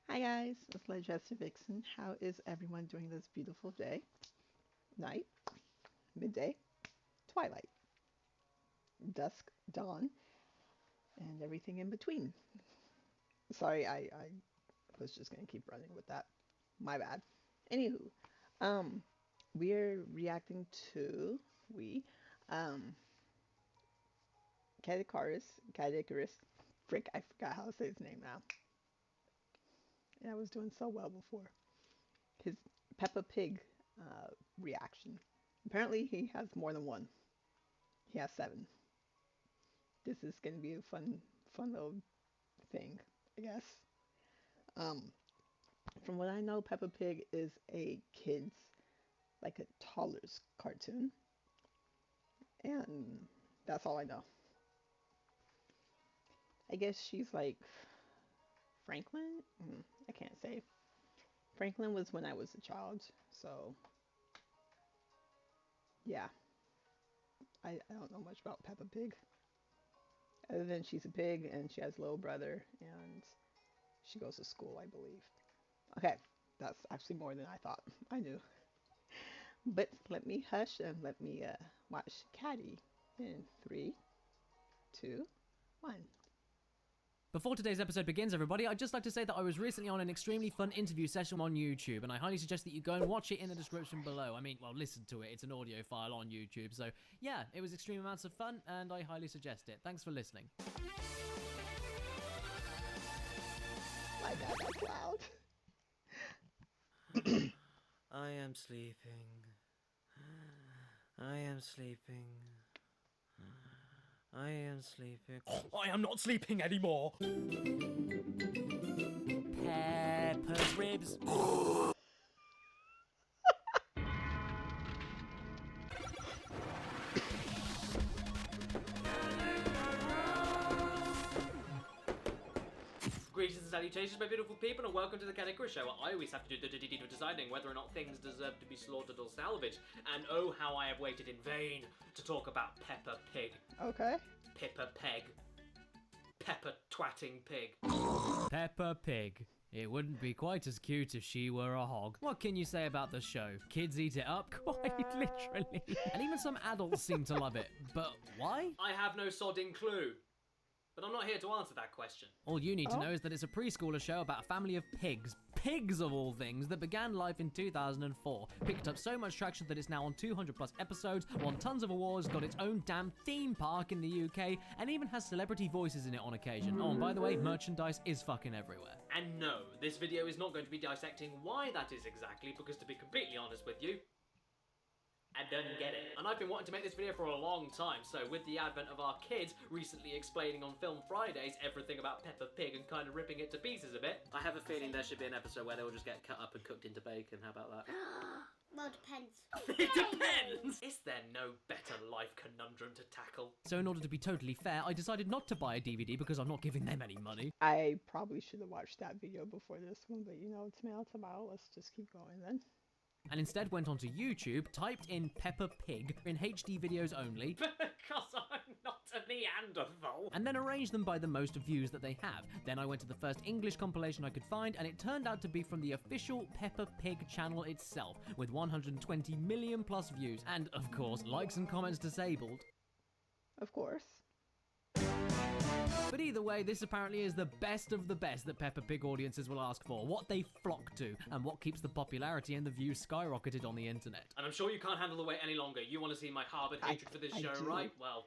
Hi guys, it's Legendary Vixen. How is everyone doing this beautiful day, night, midday, twilight, dusk, dawn, and everything in between? Sorry, I was just gonna keep running with that. My bad. Anywho, um, we're reacting to um Caddicarus. Frick, I forgot how to say his name now. And I was doing so well before. His Peppa Pig reaction. Apparently, he has more than one. He has 7. This is going to be a fun little thing, I guess. Um, from what I know, Peppa Pig is a kids, like a toddler's cartoon, and that's all I know. I guess she's like Franklin. I can't say. Franklin was when I was a child, so yeah. I don't know much about Peppa Pig. Other than she's a pig and she has a little brother and she goes to school, I believe. Okay, that's actually more than I thought I knew. But let me hush and let me watch Caddy in 3, 2, 1. Before today's episode begins, everybody, I'd just like to say that I was recently on an extremely fun interview session on YouTube, and I highly suggest that you go and watch it in the description below. I mean, well, listen to it. It's an audio file on YouTube. So, yeah, it was extreme amounts of fun, and I highly suggest it. Thanks for listening. My God, that's loud. I am sleeping. I am sleeping. I am sleeping. I am not sleeping anymore! Peppa's ribs. Greetings and salutations, my beautiful people, and welcome to the Caddicarus show, where I always have to do the deed of deciding whether or not things deserve to be slaughtered or salvaged. And oh, how I have waited in vain to talk about Peppa Pig. Okay. Peppa Peg. Peppa twatting pig. Peppa Pig. It wouldn't be quite as cute if she were a hog. What can you say about the show? Kids eat it up, quite literally. And even some adults seem to love it. But why? I have no sodding clue. But I'm not here to answer that question. All you need to know is that it's a preschooler show about a family of pigs. Pigs of all things, that began life in 2004. Picked up so much traction that it's now on 200 plus episodes, won tons of awards, got its own damn theme park in the UK, and even has celebrity voices in it on occasion. Oh, and by the way, merchandise is fucking everywhere. And no, this video is not going to be dissecting why that is exactly, because to be completely honest with you, I don't get it. And I've been wanting to make this video for a long time, so with the advent of our kids recently explaining on Film Fridays everything about Peppa Pig and kind of ripping it to pieces a bit, I have a feeling there should be an episode where they will just get cut up and cooked into bacon. How about that? Well, depends. It depends! Is there no better life conundrum to tackle? So in order to be totally fair, I decided not to buy a DVD because I'm not giving them any money. I probably should have watched that video before this one, but you know, tomato. Let's just keep going then. And instead went onto YouTube, typed in Peppa Pig in HD videos only, Because I'm not a Neanderthal. and then arranged them by the most views that they have. Then I went to the first English compilation I could find, and it turned out to be from the official Peppa Pig channel itself, with 120 million plus views, and of course, likes and comments disabled. Of course. But either way, this apparently is the best of the best that Peppa Pig audiences will ask for, what they flock to, and what keeps the popularity and the views skyrocketed on the internet. And I'm sure you can't handle the wait any longer. You want to see my harboured hatred for this show, do. right? Well,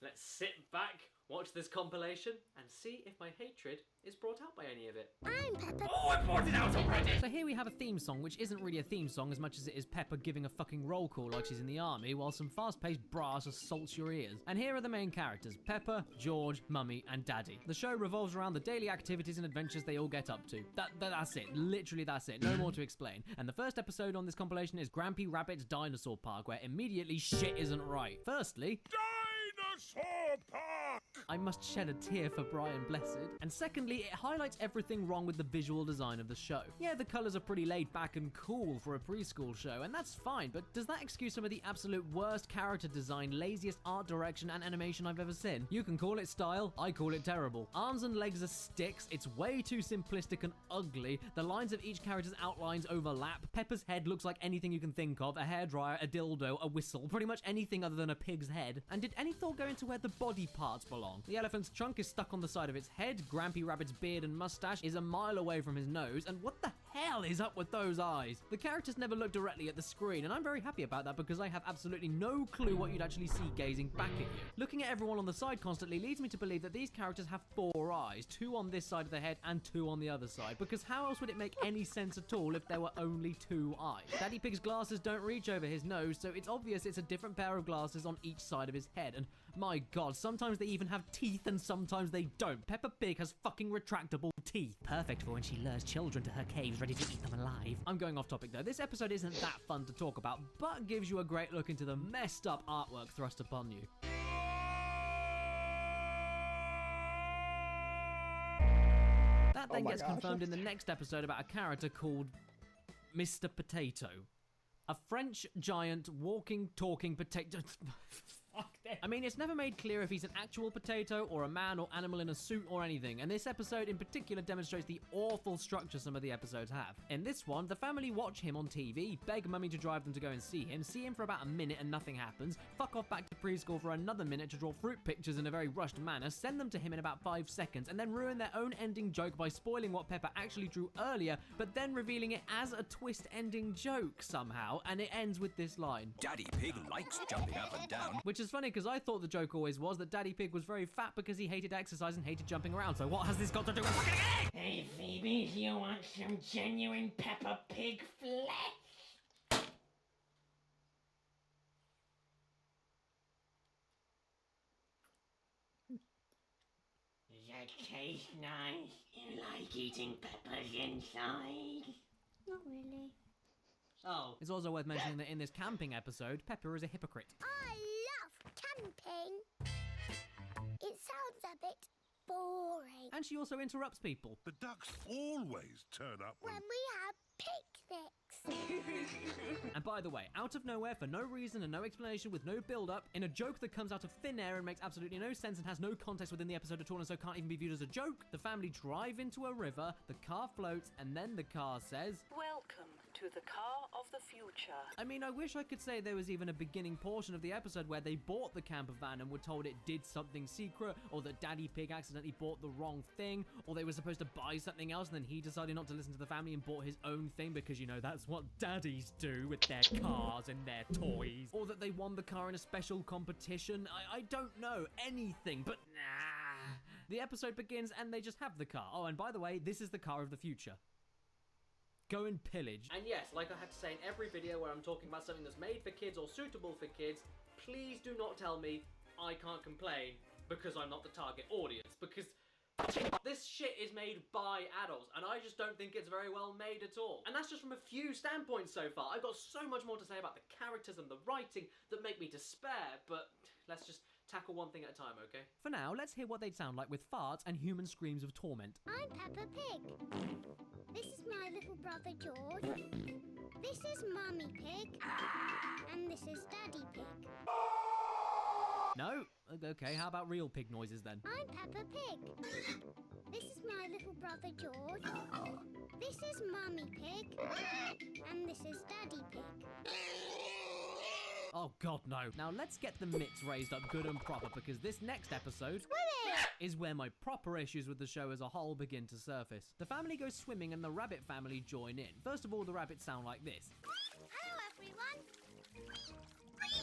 let's sit back, watch this compilation, and see if my hatred is brought out by any of it. I'm Peppa. Oh, I brought it out already! So here we have a theme song, which isn't really a theme song as much as it is Peppa giving a fucking roll call like she's in the army, while some fast-paced brass assaults your ears. And here are the main characters: Peppa, George, Mummy, and Daddy. The show revolves around the daily activities and adventures they all get up to. That's it. Literally, that's it. No more to explain. And the first episode on this compilation is Grampy Rabbit's Dinosaur Park, where immediately shit isn't right. Firstly, Dinosaurs! Dinosaur Park! I must shed a tear for Brian Blessed. And secondly, it highlights everything wrong with the visual design of the show. Yeah, the colours are pretty laid back and cool for a preschool show, and that's fine, but does that excuse some of the absolute worst character design, laziest art direction and animation I've ever seen? You can call it style, I call it terrible. Arms and legs are sticks, it's way too simplistic and ugly, the lines of each character's outlines overlap, Peppa's head looks like anything you can think of, a hairdryer, a dildo, a whistle, pretty much anything other than a pig's head. And did any thought go into where the body parts belong? The elephant's trunk is stuck on the side of its head, Grampy Rabbit's beard and mustache is a mile away from his nose, and what the hell is up with those eyes? The characters never look directly at the screen, and I'm very happy about that because I have absolutely no clue what you'd actually see gazing back at you. Looking at everyone on the side constantly leads me to believe that these characters have 4 eyes, 2 on this side of the head and 2 on the other side, because how else would it make any sense at all if there were only 2 eyes? Daddy Pig's glasses don't reach over his nose, so it's obvious it's a different pair of glasses on each side of his head, and my god, sometimes they even have teeth and sometimes they don't. Peppa Pig has fucking retractable teeth. Perfect for when she lures children to her caves ready to eat them alive. I'm going off topic though. This episode isn't that fun to talk about, but gives you a great look into the messed up artwork thrust upon you. That then gets confirmed in the next episode about a character called Mr. Potato. A French giant walking, talking potato. I mean, it's never made clear if he's an actual potato or a man or animal in a suit or anything, and this episode in particular demonstrates the awful structure some of the episodes have. In this one, the family watch him on TV, beg Mummy to drive them to go and see him for about a minute and nothing happens, fuck off back to preschool for another minute to draw fruit pictures in a very rushed manner, send them to him in about 5 seconds, and then ruin their own ending joke by spoiling what Peppa actually drew earlier, but then revealing it as a twist ending joke somehow, and it ends with this line. Daddy Pig likes jumping up and down. Which is funny because I thought the joke always was that Daddy Pig was very fat because he hated exercise and hated jumping around. So what has this got to do with fucking egg? Hey Phoebe, do you want some genuine Peppa Pig flesh? Does that taste nice? You like eating Peppa's inside? Not really. Oh. It's also worth mentioning that in this camping episode, Peppa is a hypocrite. I love camping. It sounds a bit boring. And she also interrupts people. The ducks always turn up When we have picnics. And by the way, out of nowhere, for no reason and no explanation, with no build-up, in a joke that comes out of thin air and makes absolutely no sense and has no context within the episode at all and so can't even be viewed as a joke, the family drive into a river, the car floats, and then the car says, Welcome to the car of the future. I mean, I wish I could say there was even a beginning portion of the episode where they bought the camper van and were told it did something secret, or that Daddy Pig accidentally bought the wrong thing, or they were supposed to buy something else and then he decided not to listen to the family and bought his own thing because, you know, that's what daddies do with their cars and their toys, or that they won the car in a special competition. I don't know anything, but nah. The episode begins and they just have the car. Oh, and by the way, this is the car of the future. Go and pillage. And yes, like I had to say in every video where I'm talking about something that's made for kids or suitable for kids, please do not tell me I can't complain because I'm not the target audience, because this shit is made by adults and I just don't think it's very well made at all. And that's just from a few standpoints so far. I've got so much more to say about the characters and the writing that make me despair, but let's just tackle one thing at a time, okay? For now, let's hear what they'd sound like with farts and human screams of torment. I'm Peppa Pig. This is my little brother George. This is Mummy Pig. And this is Daddy Pig. No? Okay, how about real pig noises then? I'm Peppa Pig. This is my little brother George. This is Mummy Pig. And this is Daddy Pig. Oh god, no. Now let's get the mitts raised up good and proper because this next episode is where my proper issues with the show as a whole begin to surface. The family goes swimming and the rabbit family join in. First of all, the rabbits sound like this. Hello everyone.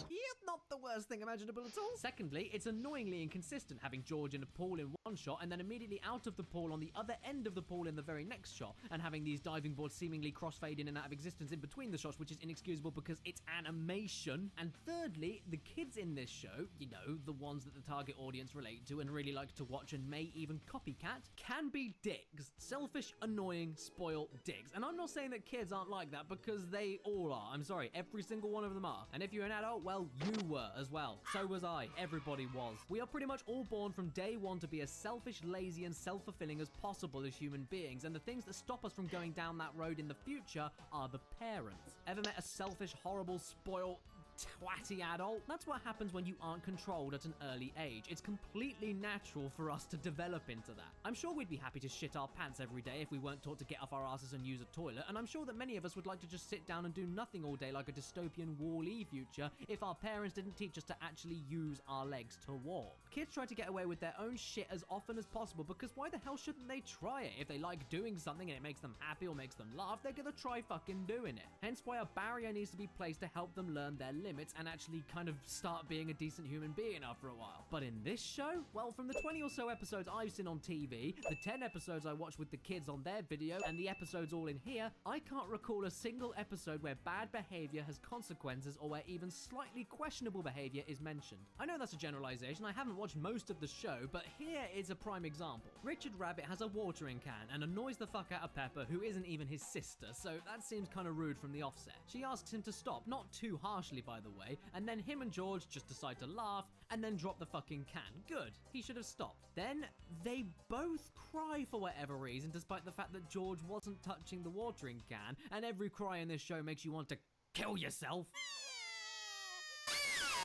Yep, not the worst thing imaginable at all. Secondly, it's annoyingly inconsistent having George in a pool in one shot and then immediately out of the pool on the other end of the pool in the very next shot, and having these diving boards seemingly crossfade in and out of existence in between the shots, which is inexcusable because it's animation. And thirdly, the kids in this show, you know, the ones that the target audience relate to and really like to watch and may even copycat, can be dicks. Selfish, annoying, spoiled dicks. And I'm not saying that kids aren't like that because they all are. I'm sorry, every single one of them are. And if you're an adult adult? Well, you were as well. So was I. Everybody was. We are pretty much all born from day one to be as selfish, lazy, and self-fulfilling as possible as human beings, and the things that stop us from going down that road in the future are the parents. Ever met a selfish, horrible, spoiled, twatty adult? That's what happens when you aren't controlled at an early age. It's completely natural for us to develop into that. I'm sure we'd be happy to shit our pants every day if we weren't taught to get off our asses and use a toilet, and I'm sure that many of us would like to just sit down and do nothing all day like a dystopian Wall-E future if our parents didn't teach us to actually use our legs to walk. Kids try to get away with their own shit as often as possible because why the hell shouldn't they try it? If they like doing something and it makes them happy or makes them laugh, they're gonna try fucking doing it. Hence why a barrier needs to be placed to help them learn their limits and actually kind of start being a decent human being after a while. But in this show, well, from the 20 or so episodes I've seen on TV, the 10 episodes I watched with the kids on their video, and the episodes all in here, I can't recall a single episode where bad behavior has consequences or where even slightly questionable behavior is mentioned. I know that's a generalization, I haven't watched most of the show, but here is a prime example. Richard Rabbit has a watering can and annoys the fuck out of Peppa, who isn't even his sister, so that seems kind of rude from the offset. She asks him to stop, not too harshly by the way, and then him and George just decide to laugh and then drop the fucking can. Good, he should have stopped. Then they both cry for whatever reason, despite the fact that George wasn't touching the watering can, and every cry in this show makes you want to kill yourself.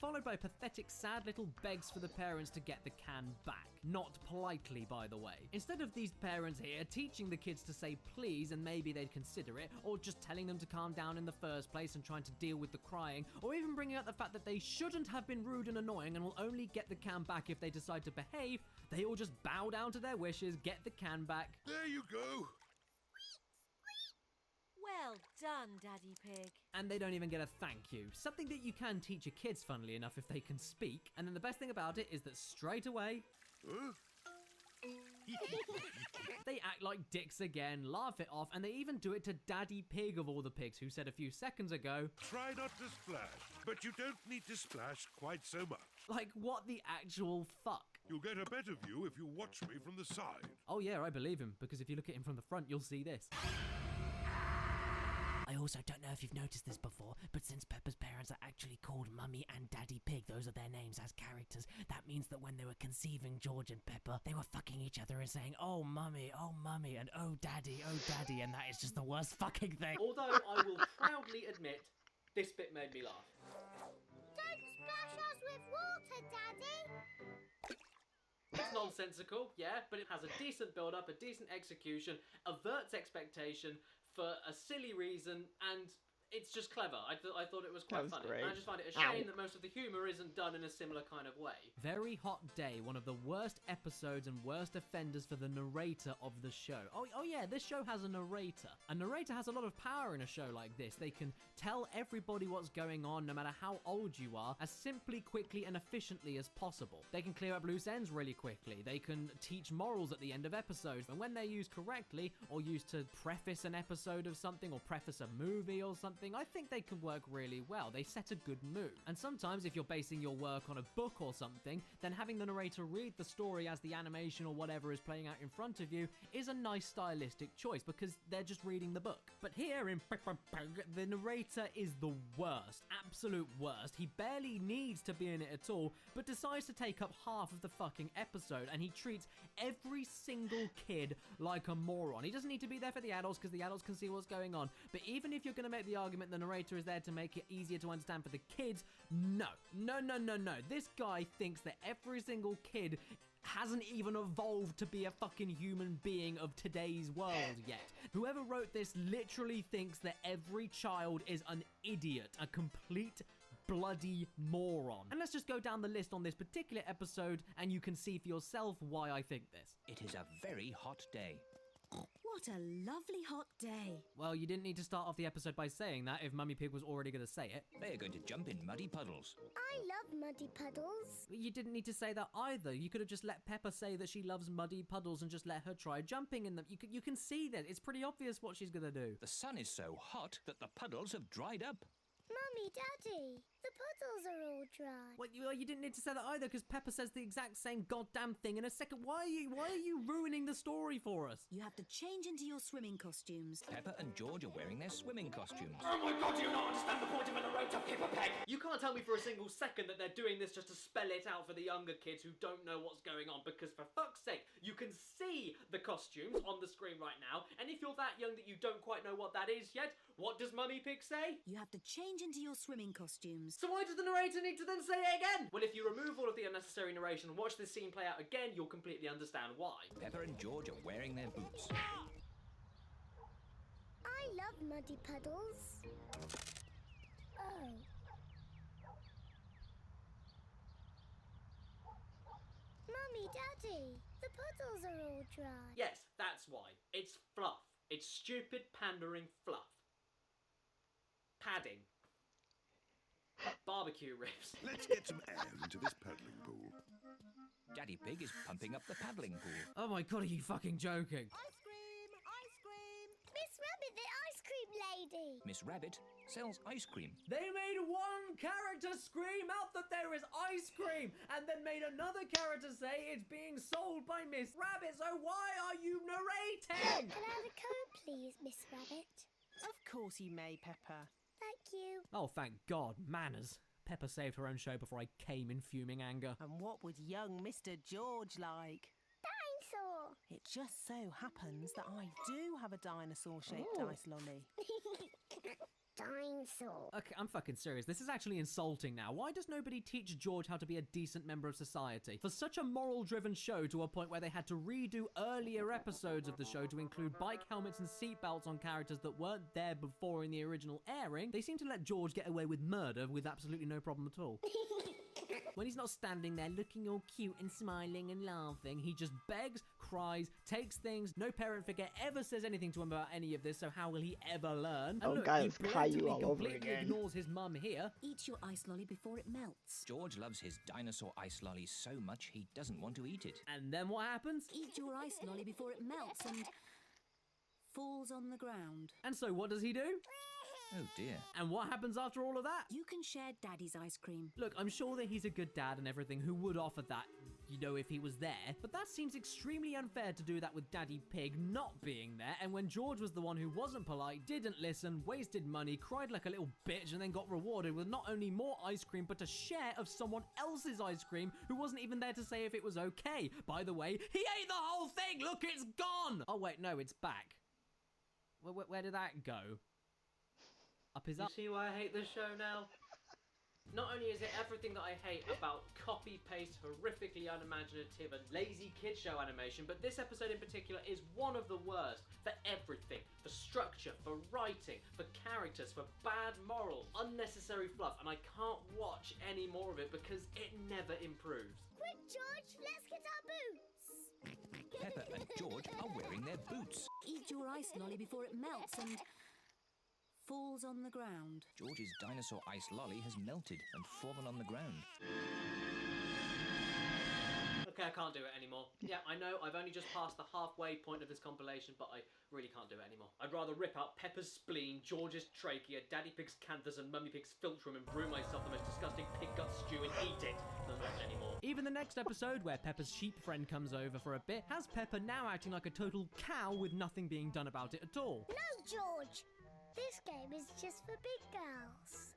Followed by pathetic, sad little begs for the parents to get the can back. Not politely, by the way. Instead of these parents here teaching the kids to say please and maybe they'd consider it, or just telling them to calm down in the first place and trying to deal with the crying, or even bringing up the fact that they shouldn't have been rude and annoying and will only get the can back if they decide to behave, they all just bow down to their wishes, get the can back. There you go. Well done, Daddy Pig. And they don't even get a thank you. Something that you can teach your kids, funnily enough, if they can speak. And then the best thing about it is that straight away, they act like dicks again, laugh it off, and they even do it to Daddy Pig of all the pigs, who said a few seconds ago, Try not to splash, but you don't need to splash quite so much. like, what the actual fuck? You'll get a better view if you watch me from the side. Oh yeah, I believe him, because if you look at him from the front, you'll see this. I also don't know if you've noticed this before, but since Peppa's parents are actually called Mummy and Daddy Pig, those are their names as characters, that means that when they were conceiving George and Peppa, they were fucking each other and saying, oh Mummy, and oh Daddy, and that is just the worst fucking thing. Although I will proudly admit, this bit made me laugh. Don't splash us with water, Daddy. It's nonsensical, yeah, but it has a decent build-up, a decent execution, averts expectation for a silly reason, and it's just clever. I thought it was quite funny. great. And I just find it a shame that most of the humour isn't done in a similar kind of way. Very Hot Day, one of the worst episodes and worst offenders for the narrator of the show. Oh yeah, this show has a narrator. A narrator has a lot of power in a show like this. They can tell everybody what's going on, no matter how old you are, as simply, quickly, and efficiently as possible. They can clear up loose ends really quickly. They can teach morals at the end of episodes, and when they're used correctly, or used to preface an episode of something, or preface a movie or something, I think they can work really well. They set a good mood. And sometimes if you're basing your work on a book or something, then having the narrator read the story as the animation or whatever is playing out in front of you is a nice stylistic choice because they're just reading the book. But here in Peppa Pig, the narrator is the worst, absolute worst. He barely needs to be in it at all, but decides to take up half of the fucking episode, and he treats every single kid like a moron. He doesn't need to be there for the adults because the adults can see what's going on, but even if you're going to make the argument the narrator is there to make it easier to understand for the kids, no. This guy thinks that every single kid hasn't even evolved to be a fucking human being of today's world yet. Whoever wrote this literally thinks that every child is an idiot, a complete bloody moron. And let's just go down the list on this particular episode and you can see for yourself why I think this. It is a very hot day. What a lovely hot day. Well, you didn't need to start off the episode by saying that if Mummy Pig was already going to say it. They are going to jump in muddy puddles. I love muddy puddles. But you didn't need to say that either. You could have just let Peppa say that she loves muddy puddles and just let her try jumping in them. You can see that. It's pretty obvious what she's going to do. The sun is so hot that the puddles have dried up. Mummy, Daddy, the puddles are all dry. Well, you didn't need to say that either, because Peppa says the exact same goddamn thing in a second. Why are you ruining the story for us? You have to change into your swimming costumes. Peppa and George are wearing their swimming costumes. Oh my god, do you not understand the point of a narrator, Peppa Pig? You can't tell me for a single second that they're doing this just to spell it out for the younger kids who don't know what's going on, because for fuck's sake, you can see the costumes on the screen right now, and if you're that young that you don't quite know what that is yet, what does Mummy Pig say? You have to change into your swimming costumes. So why does the narrator need to then say it again? Well, if you remove all of the unnecessary narration and watch this scene play out again, you'll completely understand why. Peppa and George are wearing their boots. I love muddy puddles. Oh. Mummy, Daddy, the puddles are all dry. Yes, that's why. It's fluff. It's stupid pandering fluff. Padding. Barbecue ribs. Let's get some air into this paddling pool. Daddy Pig is pumping up the paddling pool. Oh my god, are you fucking joking? Ice cream! Ice cream! Miss Rabbit, the ice cream lady. Miss Rabbit sells ice cream. They made one character scream out that there is ice cream, and then made another character say it's being sold by Miss Rabbit, so why are you narrating? Can I have a cone, please, Miss Rabbit? Of course you may, Peppa. Thank you. Oh, thank God, manners. Peppa saved her own show before I came in fuming anger. And what would young Mr. George like? Dinosaur. It just so happens that I do have a dinosaur-shaped ice lolly. Dinosaur. Okay, I'm fucking serious. This is actually insulting now. Why does nobody teach George how to be a decent member of society? For such a moral-driven show to a point where they had to redo earlier episodes of the show to include bike helmets and seatbelts on characters that weren't there before in the original airing, they seem to let George get away with murder with absolutely no problem at all. When he's not standing there looking all cute and smiling and laughing, he just begs, cries, takes things. No parent figure ever says anything to him about any of this, so how will he ever learn? Oh, And look, guys, he Caillou blatantly all over completely again. ignores his mum here. Eat your ice lolly before it melts. George loves his dinosaur ice lolly so much he doesn't want to eat it. And then what happens? Eat your ice lolly before it melts and falls on the ground. And so what does he do? Oh dear. And what happens after all of that? You can share Daddy's ice cream. Look, I'm sure that he's a good dad and everything who would offer that, you know, if he was there. But that seems extremely unfair to do that with Daddy Pig not being there. And when George was the one who wasn't polite, didn't listen, wasted money, cried like a little bitch, and then got rewarded with not only more ice cream, but a share of someone else's ice cream who wasn't even there to say if it was okay. By the way, he ate the whole thing! Look, it's gone! Oh wait, no, it's back. Where did that go? Up his You up. see why I hate this show now? Not only is it everything that I hate about copy-paste, horrifically unimaginative and lazy kid show animation, but this episode in particular is one of the worst for everything. For structure, for writing, for characters, for bad morals, unnecessary fluff, and I can't watch any more of it because it never improves. Quick, George, let's get our boots. Peppa and George are wearing their boots. Eat your ice lolly before it melts and falls on the ground. George's dinosaur ice lolly has melted and fallen on the ground. Okay, I can't do it anymore. Yeah, I know, I've only just passed the halfway point of this compilation, but I really can't do it anymore. I'd rather rip out Peppa's spleen, George's trachea, Daddy Pig's canthus, and Mummy Pig's philtrum and brew myself the most disgusting pig gut stew and eat it than watch anymore. Even the next episode, where Peppa's sheep friend comes over for a bit, has Peppa now acting like a total cow with nothing being done about it at all. No, George. This game is just for big girls.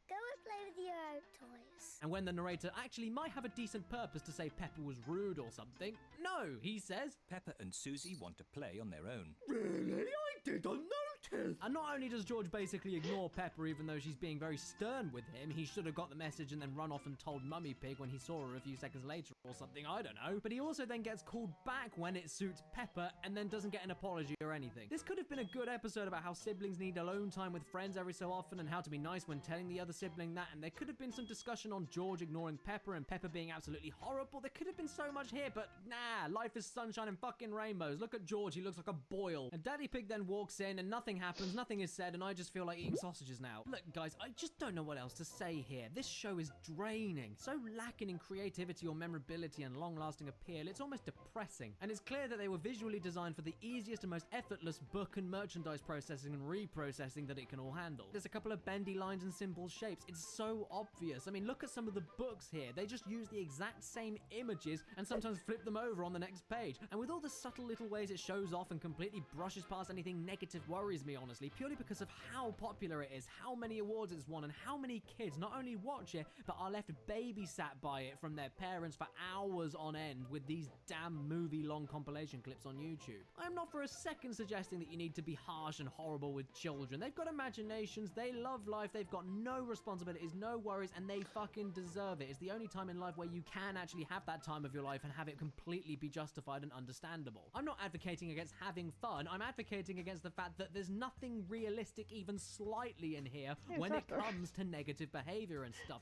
Go and play with your own toys. And when the narrator actually might have a decent purpose to say Peppa was rude or something, no, he says, Peppa and Susie want to play on their own. really? I didn't notice. And not only does George basically ignore Peppa even though she's being very stern with him, he should have got the message and then run off and told Mummy Pig when he saw her a few seconds later or something, I don't know. But he also then gets called back when it suits Peppa and then doesn't get an apology or anything. This could have been a good episode about how siblings need alone time with friends every so often and how to be nice when telling the other sibling that, and there could have been some discussion on George ignoring Peppa and Peppa being absolutely horrible. There could have been so much here, but nah, life is sunshine and fucking rainbows. Look at George, he looks like a boil. And Daddy Pig then walks in and nothing happens songs, nothing is said, and I just feel like eating sausages now. Look, guys, I just don't know what else to say here. This show is draining, so lacking in creativity or memorability and long-lasting appeal, it's almost depressing. And it's clear that they were visually designed for the easiest and most effortless book and merchandise processing and reprocessing that it can all handle. There's a couple of bendy lines and simple shapes. It's so obvious. I mean, look at some of the books here. They just use the exact same images and sometimes flip them over on the next page. And with all the subtle little ways it shows off and completely brushes past anything negative worries me, honestly, purely because of how popular it is, how many awards it's won, and how many kids not only watch it, but are left babysat by it from their parents for hours on end with these damn movie-long compilation clips on YouTube. I'm not for a second suggesting that you need to be harsh and horrible with children. They've got imaginations, they love life, they've got no responsibilities, no worries, and they fucking deserve it. It's the only time in life where you can actually have that time of your life and have it completely be justified and understandable. I'm not advocating against having fun, I'm advocating against the fact that there's nothing realistic even slightly in here when it comes to negative behavior and stuff.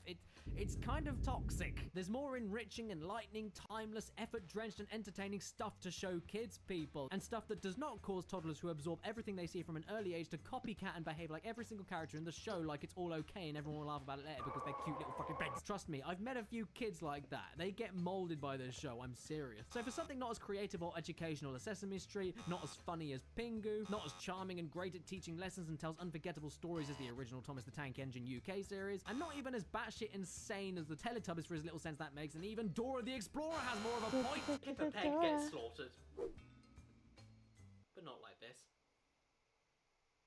It's kind of toxic. There's more enriching, enlightening, timeless, effort-drenched and entertaining stuff to show kids, people, and stuff that does not cause toddlers who absorb everything they see from an early age to copycat and behave like every single character in the show like it's all okay and everyone will laugh about it later because they're cute little fucking pigs. Trust me, I've met a few kids like that. They get molded by this show, I'm serious. So for something not as creative or educational as Sesame Street, not as funny as Pingu, not as charming and great at teaching lessons and tells unforgettable stories as the original Thomas the Tank Engine UK series, and not even as batshit insane as the Teletubbies for as little sense that makes, and even Dora the Explorer has more of a point. Peppa Pig gets slaughtered. But not like this.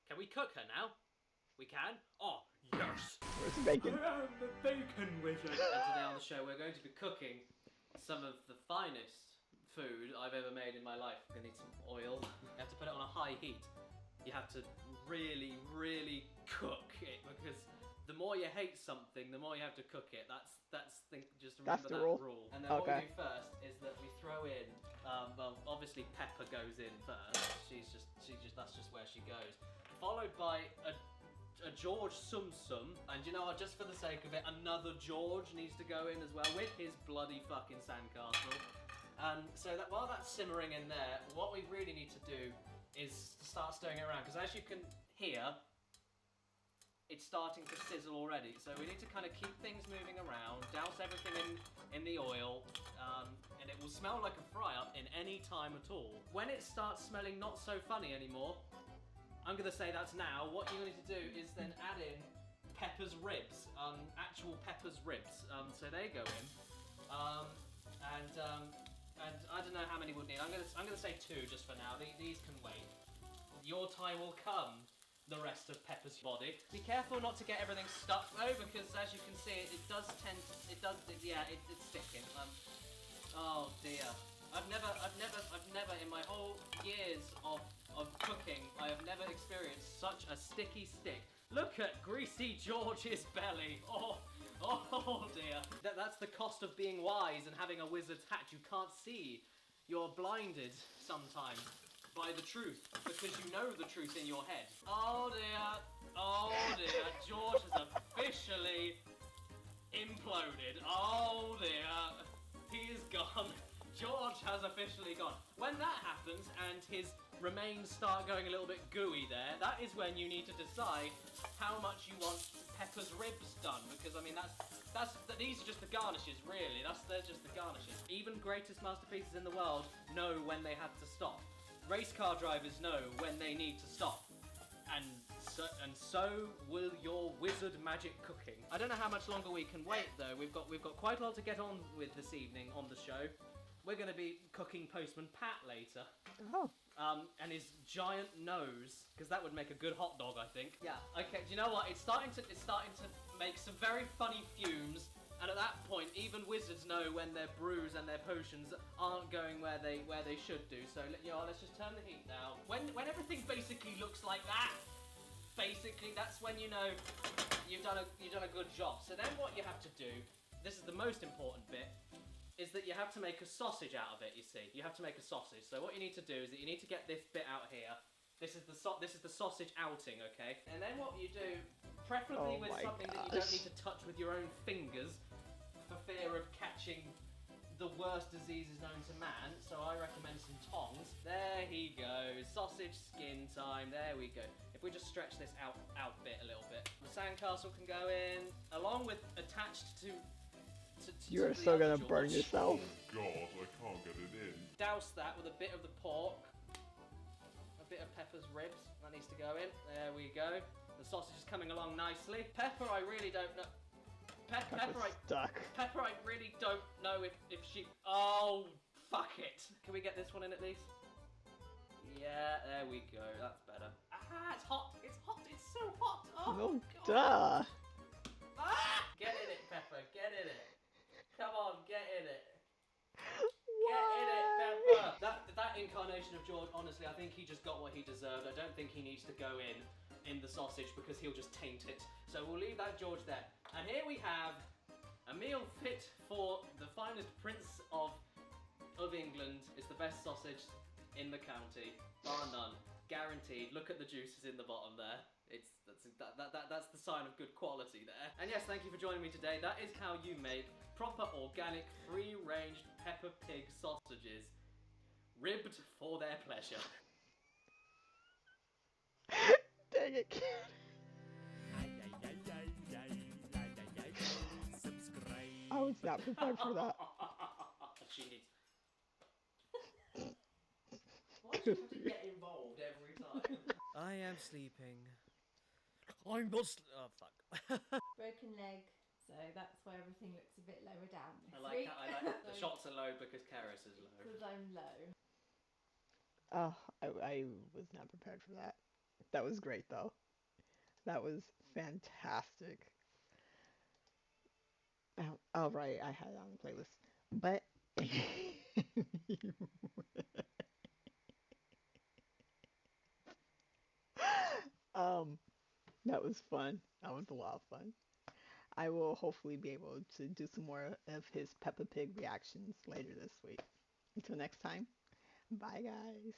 Can we cook her now? We can? Oh, yes! Where's the bacon? I am the bacon wizard! And today on the show we're going to be cooking some of the finest food I've ever made in my life. We're going to need some oil. You have to put it on a high heat. You have to really, really cook it because the more you hate something, the more you have to cook it. Just remember that rule. And then what we do first is that we throw in, well, obviously Peppa goes in first. That's just where she goes. Followed by a George Sum Sum, and you know what, just for the sake of it, another George needs to go in as well with his bloody fucking sandcastle. So that while that's simmering in there, what we really need to do is start stirring it around, because as you can hear, it's starting to sizzle already. So we need to kind of keep things moving around, douse everything in the oil, and it will smell like a fry-up in any time at all. When it starts smelling not so funny anymore, I'm going to say that's now. What you're going to do is then add in Peppa's ribs, actual Peppa's ribs. So they go in, and I don't know how many we'll need. I'm going to say 2 just for now. These can wait. Your time will come. The rest of Peppa's body. Be careful not to get everything stuck though, because as you can see, it's sticking. Oh dear. I've never in my whole years of cooking, I have never experienced such a sticky stick. Look at Greasy George's belly. Oh dear. That's the cost of being wise and having a wizard's hat. You can't see. You're blinded sometimes by the truth, because you know the truth in your head. Oh dear. George has officially imploded. Oh dear. He is gone. George has officially gone. When that happens and his remains start going a little bit gooey there, that is when you need to decide how much you want Peppa's ribs done, because I mean these are just the garnishes, really. They're just the garnishes. Even greatest masterpieces in the world know when they have to stop. Race car drivers know when they need to stop. And so will your wizard magic cooking. I don't know how much longer we can wait though. We've got quite a lot to get on with this evening on the show. We're going to be cooking Postman Pat later. Oh. And his giant nose, because that would make a good hot dog, I think. Yeah. Okay. Do you know what? It's starting to make some very funny fumes. And at that point, even wizards know when their brews and their potions aren't going where they should do. So let's just turn the heat down. When everything basically looks like that, basically that's when you know you've done a good job. So then what you have to do, this is the most important bit, is that you have to make a sausage out of it. You see, you have to make a sausage. So what you need to do is that you need to get this bit out here. This is the sausage outing, okay? And then what you do, preferably with something that you don't need to touch with your own fingers, for fear of catching the worst diseases known to man, so I recommend some tongs. There he goes, sausage skin time, there we go. If we just stretch this out a little bit, the sandcastle can go in, along with attached to You are the so other gonna burn George. yourself. God, I can't get it in. Douse that with a bit of the pork, a bit of Peppa's ribs, that needs to go in. There we go. The sausage is coming along nicely. Pepper, I really don't know. Pepper, Stuck. I really don't know if she. Oh, fuck it. Can we get this one in at least? Yeah, there we go. That's better. Ah, it's hot. It's hot. It's so hot. Oh, No, God. duh. Ah! Get in it, Pepper. Get in it. Come on, get in it. Why? Get in it, Pepper. That incarnation of George, honestly, I think he just got what he deserved. I don't think he needs to go in the sausage because he'll just taint it. So we'll leave that George there. And here we have a meal fit for the finest prince of England. It's the best sausage in the county, bar none, guaranteed. Look at the juices in the bottom there. That's the sign of good quality there. And yes, thank you for joining me today. That is how you make proper organic, free-range Peppa Pig sausages, ribbed for their pleasure. Dang it, kid. I was not prepared for that. She needs. Why do you have to get involved every time? I am sleeping. I'm not. Oh fuck. Broken leg, so that's why everything looks a bit lower down this I like week. the shots are low because Caddicarus is low. Because I'm low. Oh, I was not prepared for that. That was great, though. That was fantastic. Oh, right, I had it on the playlist. But um, that was fun. That was a lot of fun. I will hopefully be able to do some more of his Peppa Pig reactions later this week. Until next time, bye guys.